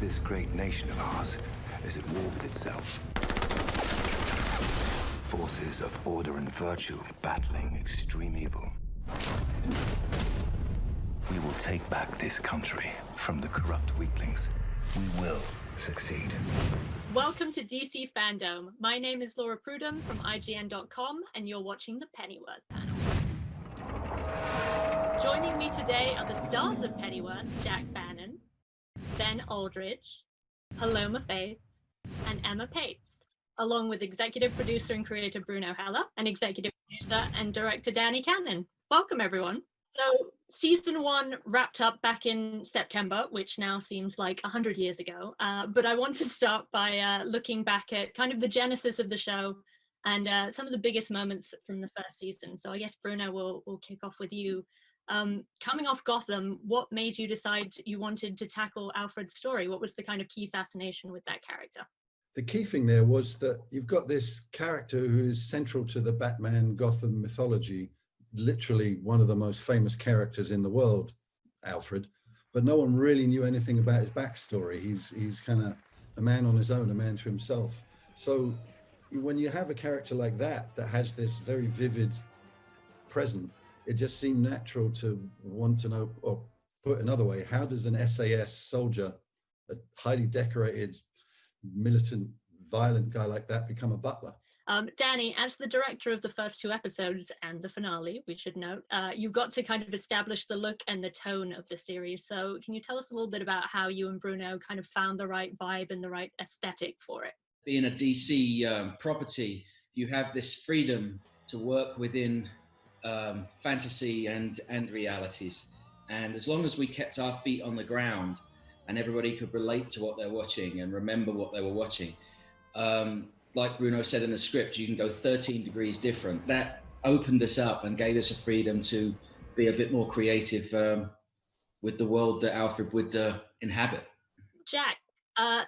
This great nation of ours is at war with itself. Forces of order and virtue battling extreme evil. We will take back this country from the corrupt weaklings. We will succeed. Welcome to DC FanDome. My name is Laura Prudham from IGN.com, and you're watching the Pennyworth panel. Joining me today are the stars of Pennyworth, Jack Bannon, Ben Aldridge, Paloma Faith, and Emma Pates, along with executive producer and creator Bruno Heller, and executive producer and director Danny Cannon. Welcome, everyone. So season 1 wrapped up back in September, which now seems like 100 years ago. But I want to start by looking back at kind of the genesis of the show and some of the biggest moments from the first season. So I guess, Bruno, we'll kick off with you. Coming off Gotham, what made you decide you wanted to tackle Alfred's story? What was the kind of key fascination with that character? The key thing there was that you've got this character who is central to the Batman Gotham mythology, literally one of the most famous characters in the world, Alfred, but no one really knew anything about his backstory. He's kind of a man on his own, a man to himself. So when you have a character like that has this very vivid present, it just seemed natural to want to know, or put another way, how does an SAS soldier, a highly decorated, militant, violent guy like that, become a butler? Danny, as the director of the first 2 episodes and the finale, we should note, you got to kind of establish the look and the tone of the series. So can you tell us a little bit about how you and Bruno kind of found the right vibe and the right aesthetic for it? Being a DC property, you have this freedom to work within fantasy and realities. And as long as we kept our feet on the ground and everybody could relate to what they're watching and remember what they were watching, like Bruno said in the script, you can go 13 degrees different. That opened us up and gave us a freedom to be a bit more creative with the world that Alfred would inhabit. Jack,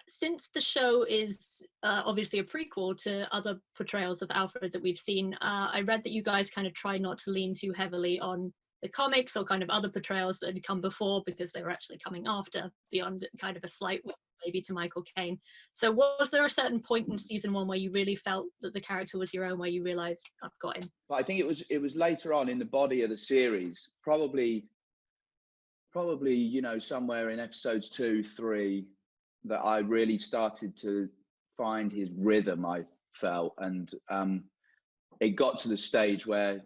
since the show is obviously a prequel to other portrayals of Alfred that we've seen, I read that you guys kind of try not to lean too heavily on the comics or kind of other portrayals that had come before because they were actually coming after, beyond kind of a slight wink maybe to Michael Caine. So was there a certain point in season 1 where you really felt that the character was your own, where you realized, I've got him? But I think it was later on in the body of the series, probably somewhere in episodes 2, 3, that I really started to find his rhythm, I felt. And it got to the stage where,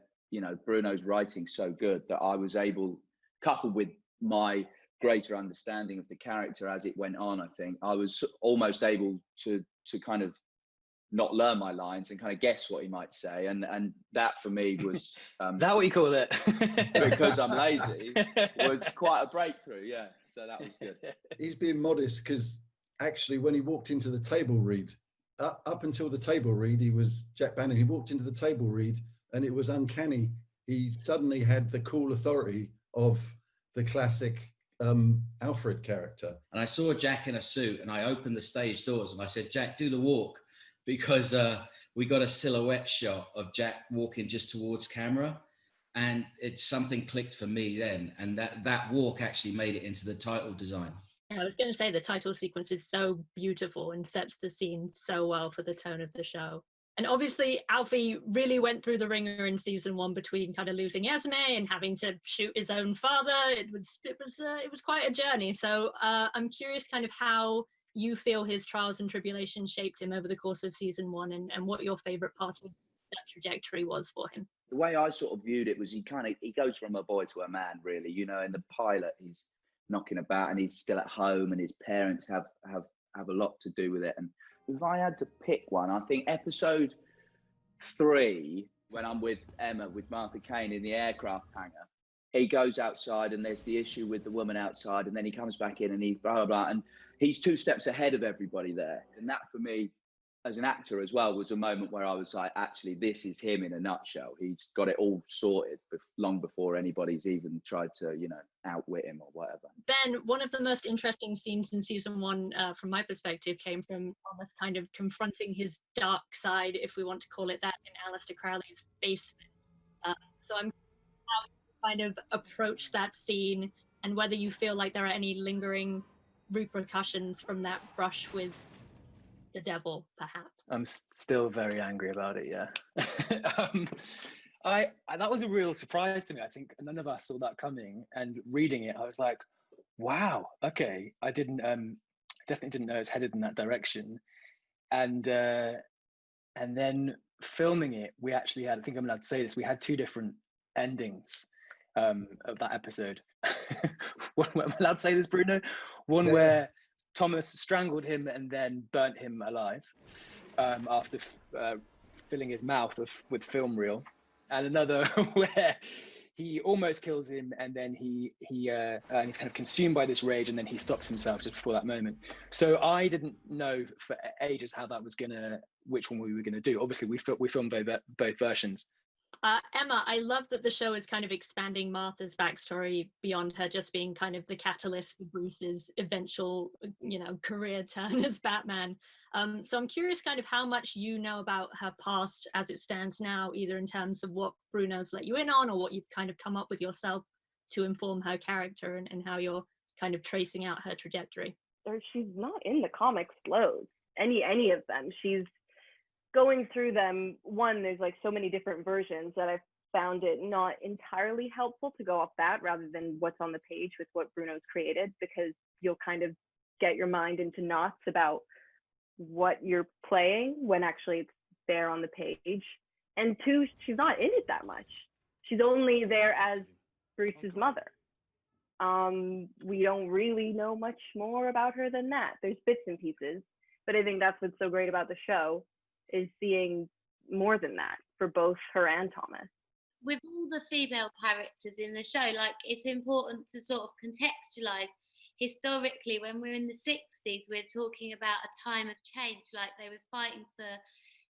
Bruno's writing so good that I was able, coupled with my greater understanding of the character as it went on, I think I was almost able to kind of not learn my lines and kind of guess what he might say. And that for me was... Is that what you call it? Because I'm lazy, was quite a breakthrough, yeah. So that was good. He's being modest because actually when he walked into the table read, up until the table read, he was Jack Bannon. He walked into the table read and it was uncanny. He suddenly had the cool authority of the classic Alfred character. And I saw Jack in a suit and I opened the stage doors and I said, Jack, do the walk, because we got a silhouette shot of Jack walking just towards camera, and something clicked for me then, and that walk actually made it into the title design. I was going to say the title sequence is so beautiful and sets the scene so well for the tone of the show. And obviously, Alfie really went through the ringer in season 1 between kind of losing Esme and having to shoot his own father. It was quite a journey. So I'm curious kind of how you feel his trials and tribulations shaped him over the course of season 1, and what your favorite part of that trajectory was for him. The way I sort of viewed it was he goes from a boy to a man, really. In the pilot, he's knocking about and he's still at home, and his parents have a lot to do with it. And if I had to pick one, I think episode 3, when I'm with Emma, with Martha Kane in the aircraft hangar, he goes outside and there's the issue with the woman outside, and then he comes back in and he's blah, blah, blah. And he's 2 steps ahead of everybody there. And that for me, as an actor as well, was a moment where I was like, actually, this is him in a nutshell. He's got it all sorted long before anybody's even tried to, outwit him or whatever. Ben, one of the most interesting scenes in season 1, from my perspective, came from almost kind of confronting his dark side, if we want to call it that, in Aleister Crowley's basement. So I'm how you kind of approach that scene, and whether you feel like there are any lingering repercussions from that brush with the devil, perhaps? I'm still very angry about it. Yeah. I that was a real surprise to me. I think none of us saw that coming. And reading it, I was like, wow, okay. I didn't definitely didn't know it's headed in that direction. And then filming it, we actually had, I think I'm allowed to say this, we had two different endings of that episode. Am I allowed to say this, Bruno? One where Thomas strangled him and then burnt him alive after filling his mouth with film reel, and another where he almost kills him and then he's kind of consumed by this rage and then he stops himself just before that moment. So I didn't know for ages how that was which one we were gonna do. Obviously we filmed both versions. Emma, I love that the show is kind of expanding Martha's backstory beyond her just being kind of the catalyst for Bruce's eventual, career turn as Batman. So I'm curious kind of how much you know about her past as it stands now, either in terms of what Bruno's let you in on or what you've kind of come up with yourself to inform her character and how you're kind of tracing out her trajectory. She's not in the comics loads, any of them. She's going through them. One, there's like so many different versions that I've found it not entirely helpful to go off that rather than what's on the page with what Bruno's created, because you'll kind of get your mind into knots about what you're playing when actually it's there on the page. And two, she's not in it that much. She's only there as Bruce's mother. We don't really know much more about her than that. There's bits and pieces, but I think that's what's so great about the show, is seeing more than that for both her and Thomas. With all the female characters in the show, like, it's important to sort of contextualize historically. When we're in the 60s, we're talking about a time of change, like they were fighting for,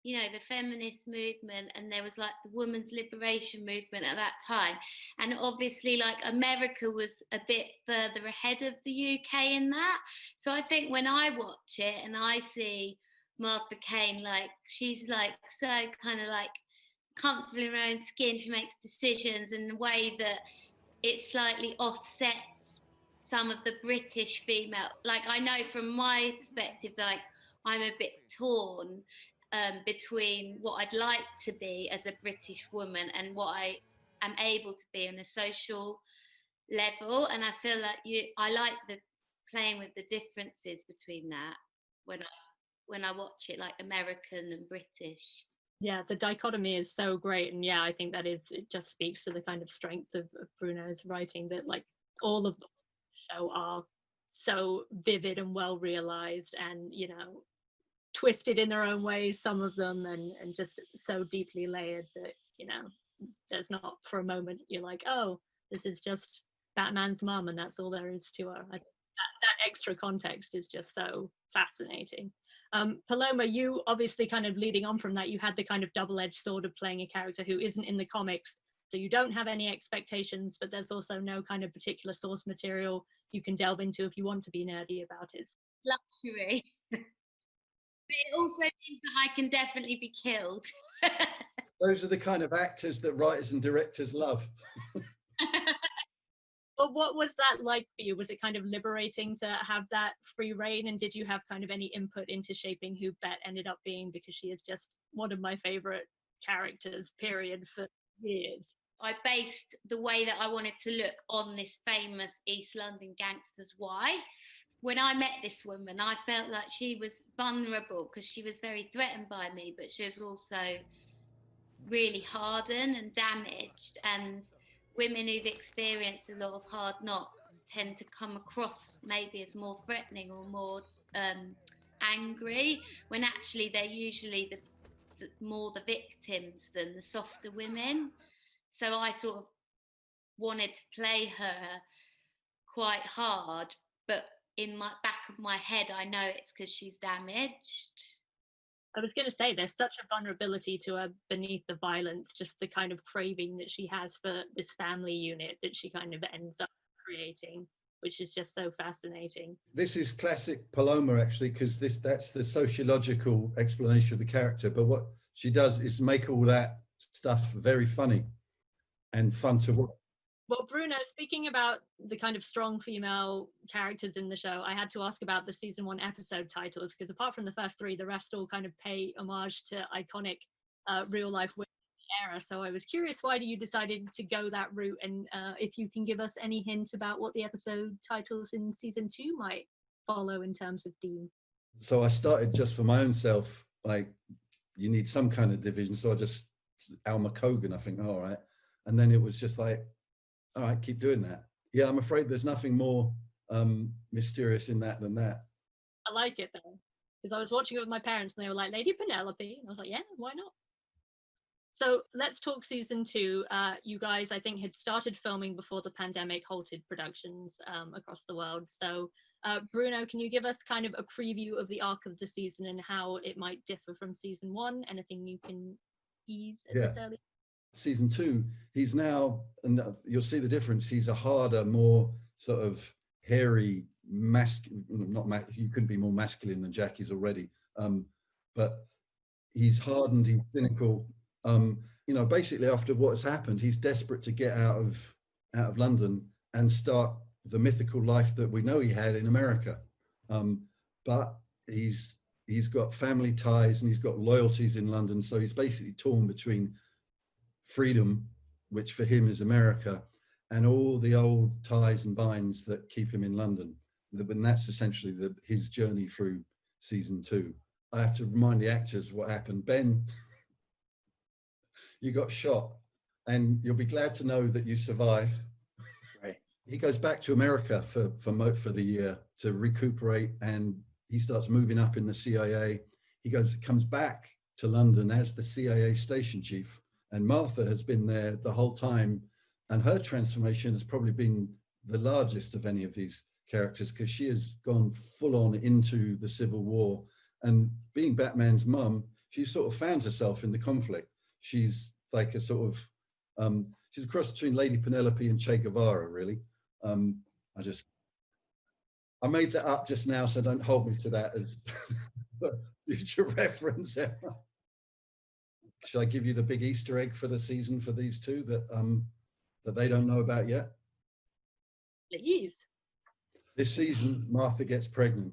the feminist movement, and there was like the women's liberation movement at that time. And obviously, like, America was a bit further ahead of the UK in that. So I think when I watch it and I see Martha Kane, like, she's like so kind of like comfortable in her own skin, she makes decisions in a way that it slightly offsets some of the British female. Like, I know from my perspective, like, I'm a bit torn between what I'd like to be as a British woman and what I am able to be on a social level. And I feel like I like the playing with the differences between that when I watch it, like American and British. Yeah, the dichotomy is so great. And yeah, I think it just speaks to the kind of strength of Bruno's writing, that like all of the show are so vivid and well realized and, twisted in their own ways, some of them, and just so deeply layered that, there's not for a moment you're like, oh, this is just Batman's mum and that's all there is to her. I think that extra context is just so fascinating. Paloma, you obviously kind of leading on from that, you had the kind of double-edged sword of playing a character who isn't in the comics, so you don't have any expectations, but there's also no kind of particular source material you can delve into if you want to be nerdy about it. Luxury. But it also means that I can definitely be killed. Those are the kind of actors that writers and directors love. Well, what was that like for you? Was it kind of liberating to have that free reign? And did you have kind of any input into shaping who Bet ended up being? Because she is just one of my favorite characters, period, for years. I based the way that I wanted to look on this famous East London gangster's wife. When I met this woman, I felt like she was vulnerable because she was very threatened by me, but she was also really hardened and damaged. And women who've experienced a lot of hard knocks tend to come across maybe as more threatening or more angry, when actually they're usually more the victims than the softer women. So I sort of wanted to play her quite hard, but in my back of my head, I know it's because she's damaged. I was going to say, there's such a vulnerability to her beneath the violence, just the kind of craving that she has for this family unit that she kind of ends up creating, which is just so fascinating. This is classic Paloma, actually, because that's the sociological explanation of the character. But what she does is make all that stuff very funny and fun to watch. Well, Bruno, speaking about the kind of strong female characters in the show, I had to ask about the season 1 episode titles, because apart from the first 3, the rest all kind of pay homage to iconic real life women in the era. So I was curious, why you decided to go that route, and if you can give us any hint about what the episode titles in season 2 might follow in terms of theme. So I started just for my own self, like, you need some kind of division. So I just, Alma Kogan, I think, all right. And then it was just like, all right, keep doing that. Yeah, I'm afraid there's nothing more mysterious in that than that. I like it though, because I was watching it with my parents and they were like, Lady Penelope. And I was like, yeah, why not? So let's talk season 2. You guys, I think, had started filming before the pandemic halted productions across the world. So Bruno, can you give us kind of a preview of the arc of the season and how it might differ from season 1? Anything you can ease at this early? Season 2, he's now, and you'll see the difference, he's a harder, more sort of hairy, you couldn't be more masculine than Jack is already, but he's hardened, he's cynical. You know, basically after what's happened, he's desperate to get out of London and start the mythical life that we know he had in America. But he's got family ties and he's got loyalties in London, so he's basically torn between freedom, which for him is America, and all the old ties and binds that keep him in London. And that's essentially his journey through season 2. I have to remind the actors what happened. Ben, you got shot, and you'll be glad to know that you survived. Right. He goes back to America for the year to recuperate, and he starts moving up in the CIA. He comes back to London as the CIA station chief, and Martha has been there the whole time, and her transformation has probably been the largest of any of these characters, because she has gone full on into the Civil War, and being Batman's mum, she sort of found herself in the conflict. She's like a sort of she's a cross between Lady Penelope and Che Guevara, really. I made that up just now, so don't hold me to that as future reference. Should I give you the big Easter egg for the season for these two that they don't know about yet? Please. This season, Martha gets pregnant.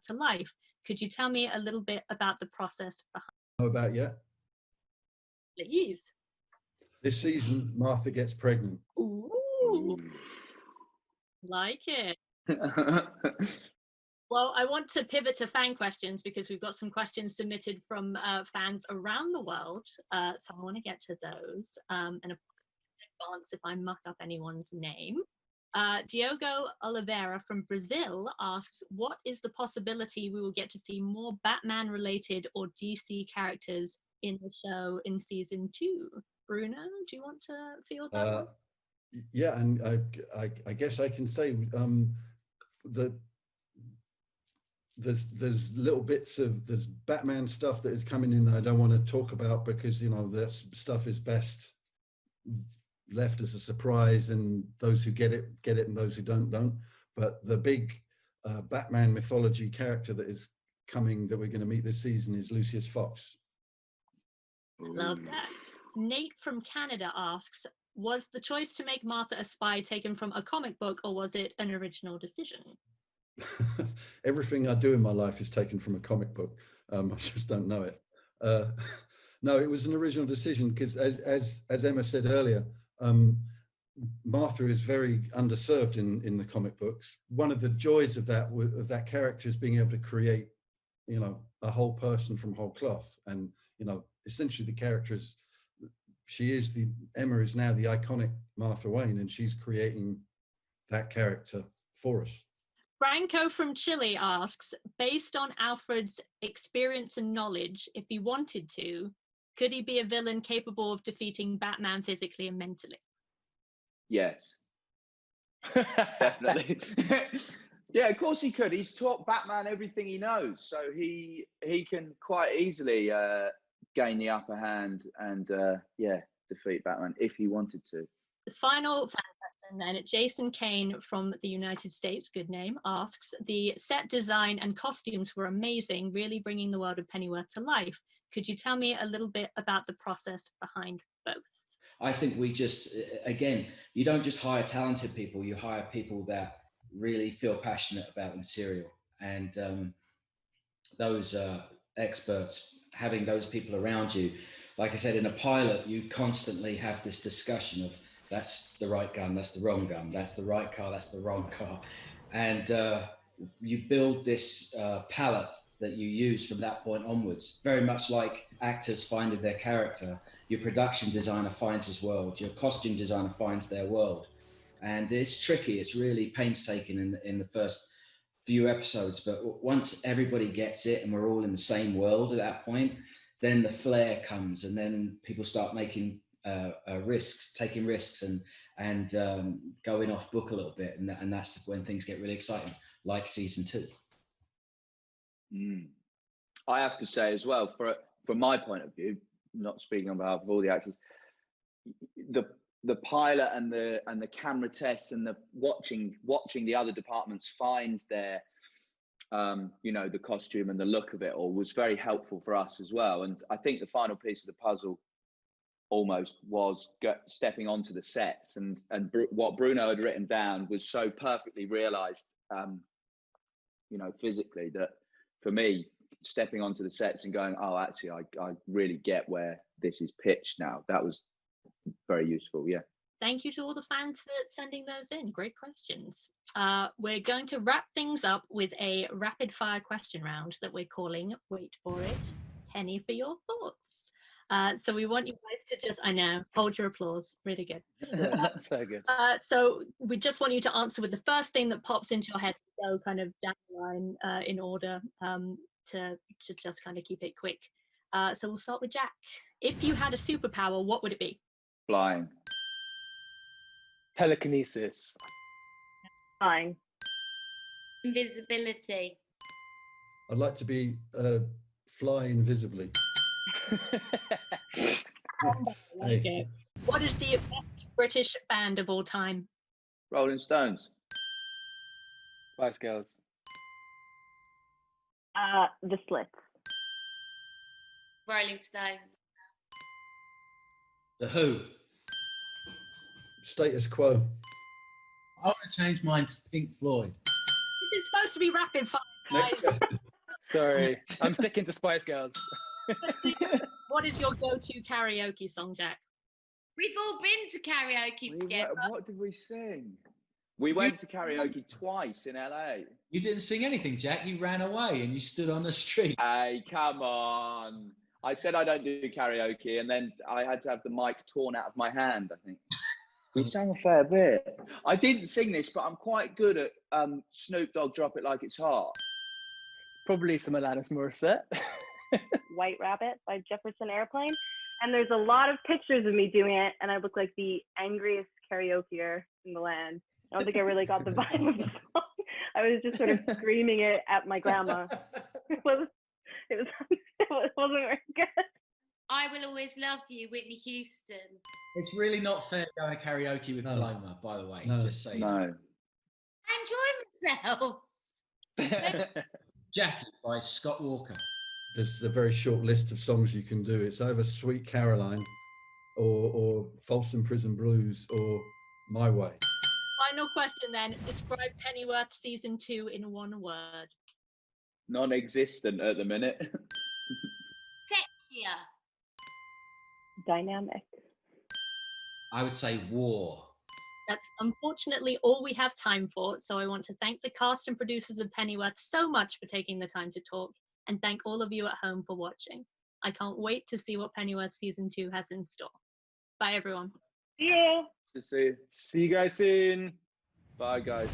to life. Could you tell me a little bit about the process behind? Know about yet? Please. This season, Martha gets pregnant. Ooh, like it. Well, I want to pivot to fan questions because we've got some questions submitted from fans around the world. So I want to get to those. And advance if I muck up anyone's name. Diogo Oliveira from Brazil asks, what is the possibility we will get to see more Batman-related or DC characters in the show in season 2? Bruno, do you want to field that one? Yeah, and I guess I can say that there's little bits of there's Batman stuff that is coming in that I don't want to talk about because that stuff is best left as a surprise, and those who get it and those who don't. But the big Batman mythology character that is coming that we're going to meet this season is Lucius Fox. Love that. Nate from Canada asks, was the choice to make Martha a spy taken from a comic book, or was it an original decision? Everything I do in my life is taken from a comic book. I just don't know it. No, it was an original decision because, as Emma said earlier, Martha is very underserved in the comic books. One of the joys of that character is being able to create, a whole person from whole cloth, and essentially the character is. Emma is now the iconic Martha Wayne, and she's creating that character for us. Franco from Chile asks, based on Alfred's experience and knowledge, if he wanted to, could he be a villain capable of defeating Batman physically and mentally? Yes. Definitely. Yeah, of course he could. He's taught Batman everything he knows, so he can quite easily gain the upper hand and defeat Batman if he wanted to. The final fan question then, Jason Kane from the United States, good name, asks, the set design and costumes were amazing, really bringing the world of Pennyworth to life. Could you tell me a little bit about the process behind both? I think we just, again, you don't just hire talented people, you hire people that really feel passionate about the material. And those experts, having those people around you, like I said, in a pilot, you constantly have this discussion of that's the right gun, that's the wrong gun, that's the right car, that's the wrong car. And you build this palette that you use from that point onwards, very much like actors finding their character. Your production designer finds his world, your costume designer finds their world. And it's tricky, it's really painstaking in the first few episodes, but once everybody gets it and we're all in the same world at that point, then the flair comes, and then people start making taking risks and going off book a little bit, and that's when things get really exciting, like season 2. I have to say as well, from my point of view, not speaking on behalf of all the actors, the pilot and the camera tests and the watching the other departments find their the costume and the look of it all was very helpful for us as well. And I think the final piece of the puzzle almost was stepping onto the sets, and what Bruno had written down was so perfectly realized physically, that for me, stepping onto the sets and going, oh, actually I really get where this is pitched now, that was very useful. Yeah. Thank you to all the fans for sending those in. Great questions. We're going to wrap things up with a rapid fire question round that we're calling, wait for it, Penny for your thoughts. So we want you guys to just, I know, hold your applause, really good. So good. So we just want you to answer with the first thing that pops into your head, go kind of down the line in order to just kind of keep it quick. So we'll start with Jack. If you had a superpower, what would it be? Flying. Telekinesis. Fine. Invisibility. I'd like to be fly invisibly. Okay. What is the best British band of all time? Rolling Stones. Spice Girls. The Slits. Rolling Stones. The Who. Status Quo. I want to change mine to Pink Floyd. This is supposed to be rapid fire. Guys, Sorry, I'm sticking to Spice Girls. what is your go-to karaoke song, Jack? We've all been to karaoke together. What did we sing? We went to karaoke twice in LA. You didn't sing anything, Jack. You ran away and you stood on the street. Hey, come on. I said I don't do karaoke, and then I had to have the mic torn out of my hand, I think. We sang a fair bit. I didn't sing this, but I'm quite good at Snoop Dogg Drop It Like It's Hot. It's probably some Alanis Morissette. White Rabbit by Jefferson Airplane. And there's a lot of pictures of me doing it, and I look like the angriest karaokeer in the land. I don't think I really got the vibe of the song. I was just sort of screaming it at my grandma. It wasn't very good. I Will Always Love You, Whitney Houston. It's really not fair going karaoke with Paloma, by the way. No. Just say No. I enjoy myself. Jackie by Scott Walker. There's a very short list of songs you can do. It's either Sweet Caroline or Folsom Prison Blues or My Way. Final question then. Describe Pennyworth season 2 in one word. Non-existent at the minute. Sexier. Dynamic. I would say war. That's unfortunately all we have time for, so I want to thank the cast and producers of Pennyworth so much for taking the time to talk, and thank all of you at home for watching. I can't wait to see what Pennyworth season 2 has in store. Bye everyone. See you. See you. See you guys soon. Bye, guys.